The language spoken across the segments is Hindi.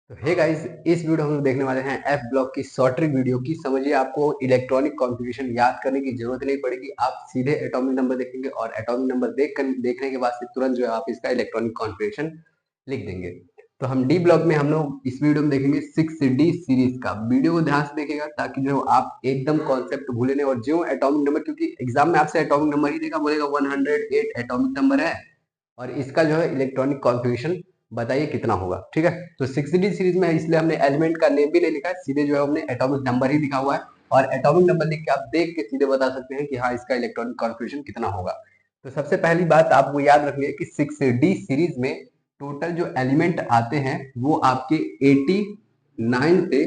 तो हे गाइस, इस वीडियो हम लोग देखने वाले हैं एफ ब्लॉक की शॉर्ट ट्रिक वीडियो की। समझिए, आपको इलेक्ट्रॉनिक कॉन्फ़िगरेशन याद करने की जरूरत नहीं पड़ेगी। आप सीधे एटॉमिक नंबर देखेंगे और एटॉमिक नंबर देखने के बाद से तुरंत जो है आप इसका इलेक्ट्रॉनिक कॉन्फ़िगरेशन लिख देंगे। तो हम डी ब्लॉक में हम लोग इस वीडियो में देखेंगे 6D सीरीज का। वीडियो को ध्यान से देखिएगा ताकि जो आप एकदम कॉन्सेप्ट भूले नहीं। और जो एटॉमिक नंबर, क्योंकि एग्जाम में आपसे एटॉमिक नंबर ही देगा, बोलेगा 108 एटॉमिक नंबर है और इसका जो है इलेक्ट्रॉनिक कॉन्फ़िगरेशन बताइए कितना होगा। ठीक है, तो 6D सीरीज में है इसलिए हमने एलिमेंट का नेम भी नहीं लिखा है, सीधे जो है हमने एटॉमिक नंबर ही लिखा हुआ है। और एटॉमिक नंबर लिख के आप देख के सीधे बता सकते हैं कि हाँ, इसका इलेक्ट्रॉनिक कॉन्फ़िगरेशन कितना होगा। तो सबसे पहली बात आपको याद रखनी है कि 6D सीरीज में टोटल जो एलिमेंट आते हैं वो आपके 89 से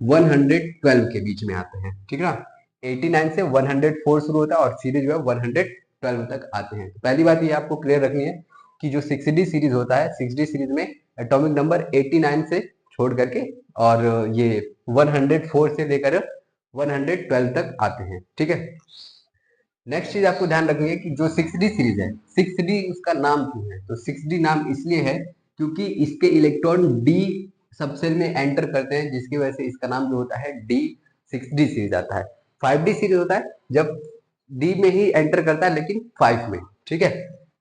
112 के बीच में आते हैं। ठीक है ना, 89 से 104 शुरू होता है और सीधे जो है 112 तक आते हैं। तो पहली बात ये आपको क्लियर रखनी है कि जो 6D सीरीज होता है, 6D सीरीज में एटॉमिक नंबर 89 से छोड़ करके और ये 104 से लेकर 112 तक आते हैं। ठीक है, नेक्स्ट चीज आपको ध्यान रखनी है कि जो 6D सीरीज है, 6D उसका नाम क्यों है? तो 6D नाम इसलिए है क्योंकि इसके इलेक्ट्रॉन D सबसेल में एंटर करते हैं, जिसकी वजह से इसका नाम जो होता है D 6D सीरीज आता है। 5D सीरीज होता है जब D में ही एंटर करता है लेकिन 5 में। ठीक है,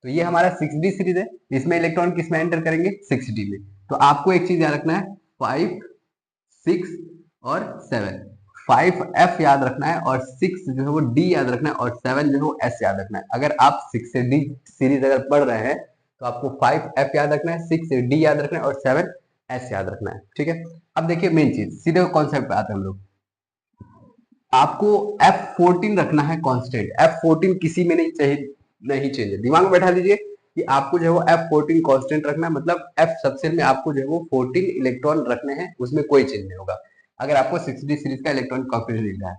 तो ये हमारा 6D सीरीज है, इसमें इलेक्ट्रॉन किस में एंटर करेंगे? 6D में। तो आपको एक चीज याद रखना है, 5, 6 और 7। 5F याद रखना है और 6 जो है वो D याद रखना है और 7 जो है वो S याद रखना है। अगर आप 6 से D सीरीज अगर पढ़ रहे हैं तो आपको 5F याद रखना है, 6 से D याद रखना है और 7 S याद रखना है। ठीक है, अब देखिए मेन चीज, सीधे कॉन्सेप्ट पे आते हैं हम लोग। आपको F14 रखना है कांस्टेंट। F14 किसी में नहीं चाहिए, नहीं चेंज है। दिमाग में बैठा दीजिए कि आपको जो है वो F14 कांस्टेंट रखना है, मतलब F सबसेल में आपको जो है वो 14 इलेक्ट्रॉन रखने हैं, उसमें कोई चेंज नहीं होगा अगर आपको 6D सीरीज का इलेक्ट्रॉनिक कॉन्फ़िगरेशन लिखना है।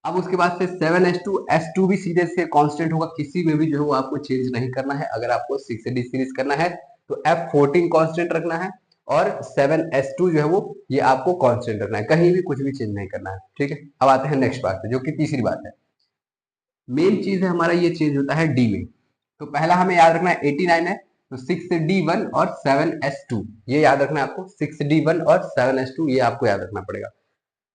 अब उसके बाद से 7s2 भी सीधे से कांस्टेंट होगा, किसी में भी जो है वो आपको चेंज नहीं करना है। अगर आपको 6D सीरीज करना है तो F14 कांस्टेंट रखना है और 7s2 जो है वो ये आपको कांस्टेंट रखना है, कहीं भी कुछ भी चेंज नहीं करना है। ठीक है, अब आते हैं नेक्स्ट पार्ट पे, जो कि तीसरी बात है। मेन चीज है हमारा, ये चेंज होता है डी में। तो पहला हमें याद रखना है 89 है, तो 6D1 और 7s2 ये याद रखना है आपको। 6D1 और 7s2 ये आपको याद रखना पड़ेगा।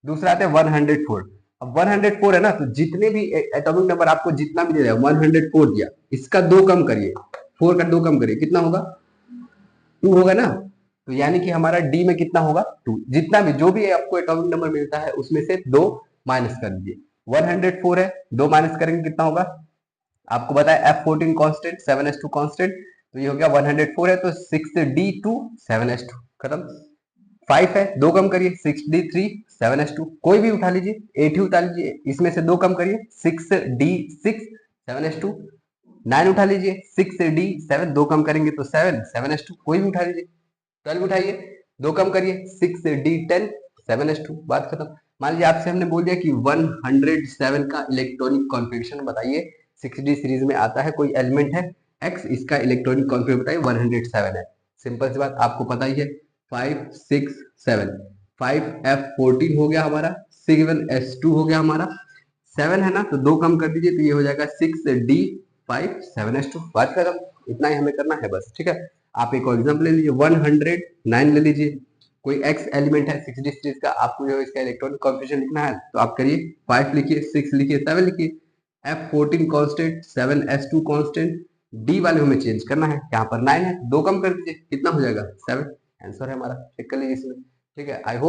दूसरा आता है 104। अब 104 है ना, तो जितने भी एटॉमिक नंबर आपको जितना भी दे दिया, 104 दिया, इसका 2 कम करिए, 4 का 2 कम करिए, कितना होगा? 2 होगा ना। तो यानी कि हमारा डी में कितना होगा? 2। जितना भी जो भी आपको एटॉमिक नंबर मिलता है उसमें से 2 माइनस कर दीजिए। 104 है, 2 माइनस करेंगे कितना होगा? आपको बताया F14 कांस्टेंट, 7s2 कांस्टेंट, तो ये हो गया 104 है तो 6D2 7s2 खत्म। 5 है, 2 कम करिए, 6D3 7s2, कोई भी उठा लीजिए, 8 ही उठा लीजिए, इसमें से 2 कम करिए, 6D6 7s2। 9 उठा लीजिए, 6D7, 2 कम करेंगे तो 7 7s2, कोई भी उठा लीजिए। 12 उठाइए, 2 कम करिए, 6D10 7s2, बात खत्म। मान लीजिए आपसे हमने बोल दिया कि 107 का इलेक्ट्रॉनिक कॉन्फ़िगरेशन बताइए, 6D सीरीज में आता है, कोई एलिमेंट है X, इसका इलेक्ट्रॉनिक कॉन्फ़िगरेशन बताइए, 107 है। सिंपल सी बात, आपको पता ही है, 5 6 7। 5F14 हो गया हमारा, 7s2 हो गया हमारा, 7 है ना, तो 2 कम कर दीजिए तो ये हो जाएगा 6D5 7s2, बात खत्म। इतना ही हमें करना है बस। ठीक है, आप एक और एग्जाम्पल ले लीजिए, 109 ले लीजिए। कोई एक्स एलिमेंट है 6D सीरीज का, आपको जो इसका इलेक्ट्रॉनिक कॉन्फ़िगरेशन लिखना है तो आप करिए, 5 लिखिए, 6 लिखिए, 7 लिखिए। F14 constant, 7s2 constant, D वाले हमें चेंज करना है, यहाँ पर 9 है, 2 कम कर दीजिए, कितना हो जाएगा? 7। आंसर है हमारा, चेक कर लीजिए इसमें। ठीक है, आई होप